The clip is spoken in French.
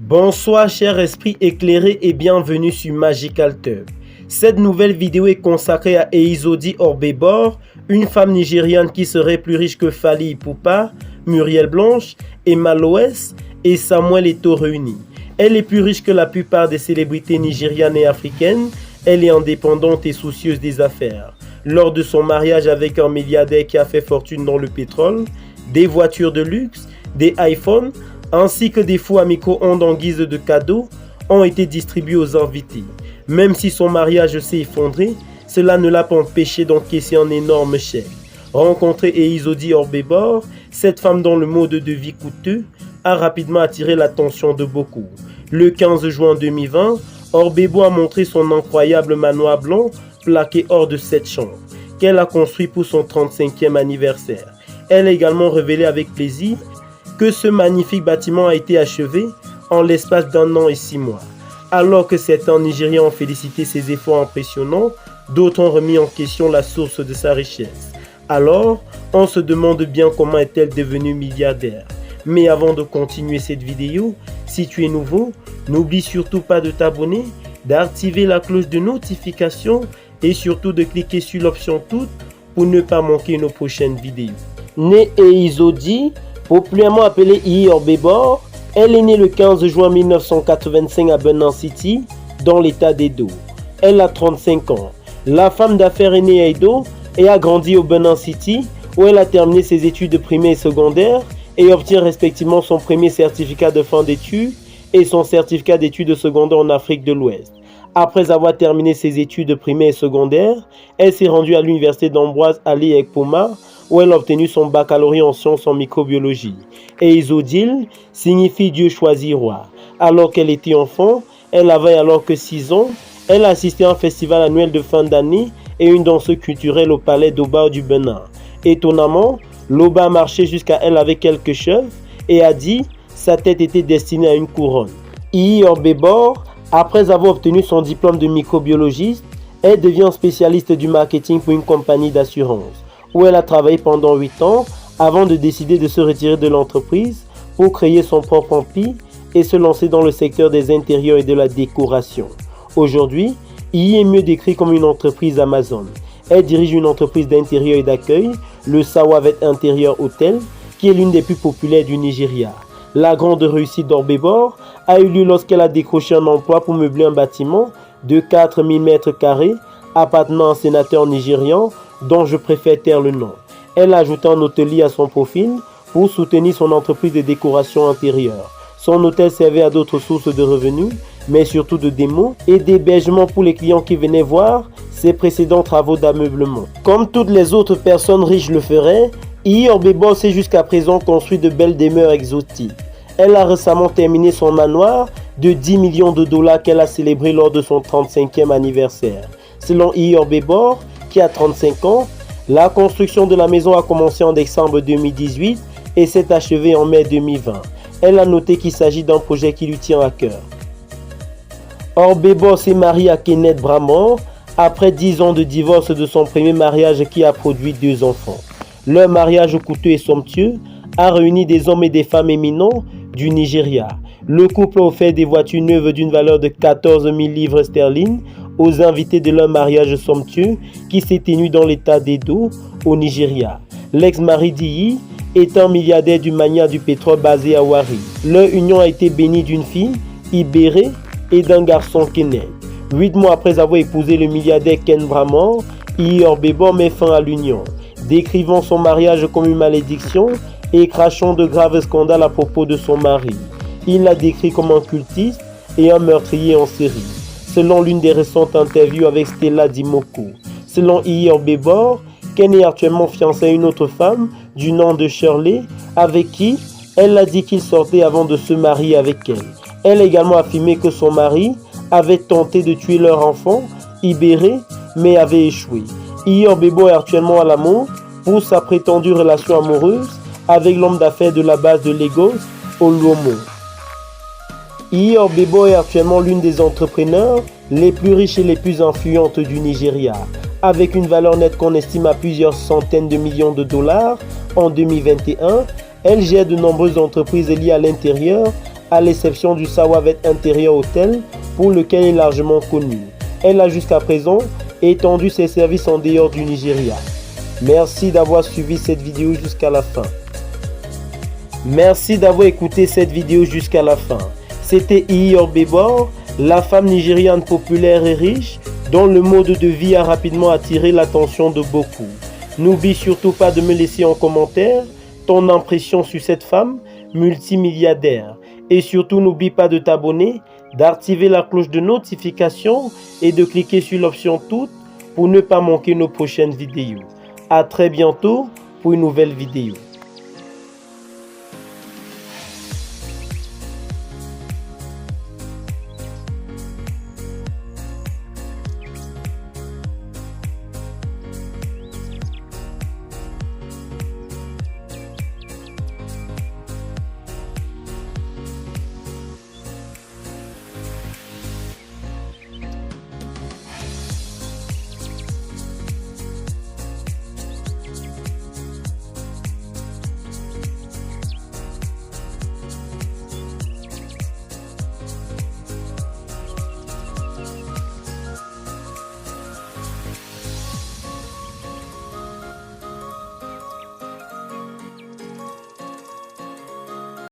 Bonsoir chers esprits éclairés et bienvenue sur Magical Tube. Cette nouvelle vidéo est consacrée à Eizodi Orbebor, une femme nigériane qui serait plus riche que Fally Ipupa, Muriel Blanche, Emma Loès et Samuel Eto'o réunis. Elle est plus riche que la plupart des célébrités nigérianes et africaines. Elle est indépendante et soucieuse des affaires. Lors de son mariage avec un milliardaire qui a fait fortune dans le pétrole, des voitures de luxe, des iPhones, ainsi que des fous amicaux en guise de cadeaux ont été distribués aux invités. Même si son mariage s'est effondré, cela ne l'a pas empêché d'encaisser un énorme chèque. Rencontrer Eizodi Orbebor, cette femme dont le mode de vie coûteux a rapidement attiré l'attention de beaucoup. Le 15 juin 2020, Orbebor a montré son incroyable manoir blanc plaqué hors de 7 chambres qu'elle a construit pour son 35e anniversaire. Elle a également révélé avec plaisir que ce magnifique bâtiment a été achevé en l'espace d'1 an et 6 mois. Alors que certains Nigériens ont félicité ses efforts impressionnants, d'autres ont remis en question la source de sa richesse. Alors, on se demande bien comment est-elle devenue milliardaire. Mais avant de continuer cette vidéo, si tu es nouveau, n'oublie surtout pas de t'abonner, d'activer la cloche de notification et surtout de cliquer sur l'option toutes pour ne pas manquer nos prochaines vidéos. Née Eizodi, populairement appelée Iyi Orbebor, elle est née le 15 juin 1985 à Benin City, dans l'état d'Edo. Elle a 35 ans. La femme d'affaires est née à Edo et a grandi au Benin City, où elle a terminé ses études primaires et secondaires et obtient respectivement son premier certificat de fin d'études et son certificat d'études secondaires en Afrique de l'Ouest. Après avoir terminé ses études primaires et secondaires, elle s'est rendue à l'université d'Ambroise Ali Ekpoma, où elle a obtenu son baccalauréat en sciences en microbiologie. Eizodil signifie Dieu choisi roi. Alors qu'elle était enfant, elle avait alors que 6 ans, elle a assisté à un festival annuel de fin d'année et une danse culturelle au palais d'Oba du Benin. Étonnamment, l'Oba a marché jusqu'à elle avec quelques cheveux et a dit sa tête était destinée à une couronne. Iyi Orbebor, après avoir obtenu son diplôme de microbiologiste, elle devient spécialiste du marketing pour une compagnie d'assurance, où elle a travaillé pendant 8 ans avant de décider de se retirer de l'entreprise pour créer son propre empire et se lancer dans le secteur des intérieurs et de la décoration. Aujourd'hui, Iyi est mieux décrit comme une entreprise Amazon. Elle dirige une entreprise d'intérieur et d'accueil, le Sawavet Interior Hotel, qui est l'une des plus populaires du Nigeria. La grande réussite d'Orbebor a eu lieu lorsqu'elle a décroché un emploi pour meubler un bâtiment de 4000 m² appartenant à un sénateur nigérian dont je préfère taire le nom. Elle a ajouté un hôtelier à son profil pour soutenir son entreprise de décoration intérieure. Son hôtel servait à d'autres sources de revenus, mais surtout de démos et d'hébergement pour les clients qui venaient voir ses précédents travaux d'ameublement. Comme toutes les autres personnes riches le feraient, Iyi Orbebor s'est jusqu'à présent construit de belles demeures exotiques. Elle a récemment terminé son manoir de 10 millions de dollars qu'elle a célébré lors de son 35e anniversaire. Selon Iyi Orbebor, qui a 35 ans, la construction de la maison a commencé en décembre 2018 et s'est achevée en mai 2020. Elle a noté qu'il s'agit d'un projet qui lui tient à cœur. Orbebor s'est mariée à Kenneth Bramor après 10 ans de divorce de son premier mariage qui a produit 2 enfants. Leur mariage coûteux et somptueux a réuni des hommes et des femmes éminents du Nigeria. Le couple a offert des voitures neuves d'une valeur de 14 000 livres sterling aux invités de leur mariage somptueux qui s'est tenu dans l'état d'Edo, au Nigeria. L'ex-mari d'Iyi est un milliardaire du mania du pétrole basé à Warri. Leur union a été bénie d'une fille, Ibere, et d'un garçon, Kenneth. 8 mois après avoir épousé le milliardaire Ken Bramor, Iyi Orbebor met fin à l'union, décrivant son mariage comme une malédiction et crachant de graves scandales à propos de son mari. Il l'a décrit comme un cultiste et un meurtrier en série, selon l'une des récentes interviews avec Stella Dimoko. Selon Iyi Orbebor, Ken est actuellement fiancé à une autre femme du nom de Shirley, avec qui elle a dit qu'il sortait avant de se marier avec elle. Elle a également affirmé que son mari avait tenté de tuer leur enfant, Ibere, mais avait échoué. Iyi Orbebor est actuellement à l'amour pour sa prétendue relation amoureuse avec l'homme d'affaires de la base de Lagos, Oluomo. Iyi Orbebor est actuellement l'une des entrepreneurs les plus riches et les plus influentes du Nigeria, avec une valeur nette qu'on estime à plusieurs centaines de millions de dollars en 2021. Elle gère de nombreuses entreprises liées à l'intérieur à l'exception du Sawavet Interior Hotel pour lequel elle est largement connue. Elle a jusqu'à présent étendu ses services en dehors du Nigeria. Merci d'avoir suivi cette vidéo jusqu'à la fin. Merci d'avoir écouté cette vidéo jusqu'à la fin. C'était Iyi Orbebor, la femme nigériane populaire et riche dont le mode de vie a rapidement attiré l'attention de beaucoup. N'oublie surtout pas de me laisser en commentaire ton impression sur cette femme multimilliardaire. Et surtout n'oublie pas de t'abonner, d'activer la cloche de notification et de cliquer sur l'option toutes pour ne pas manquer nos prochaines vidéos. À très bientôt pour une nouvelle vidéo.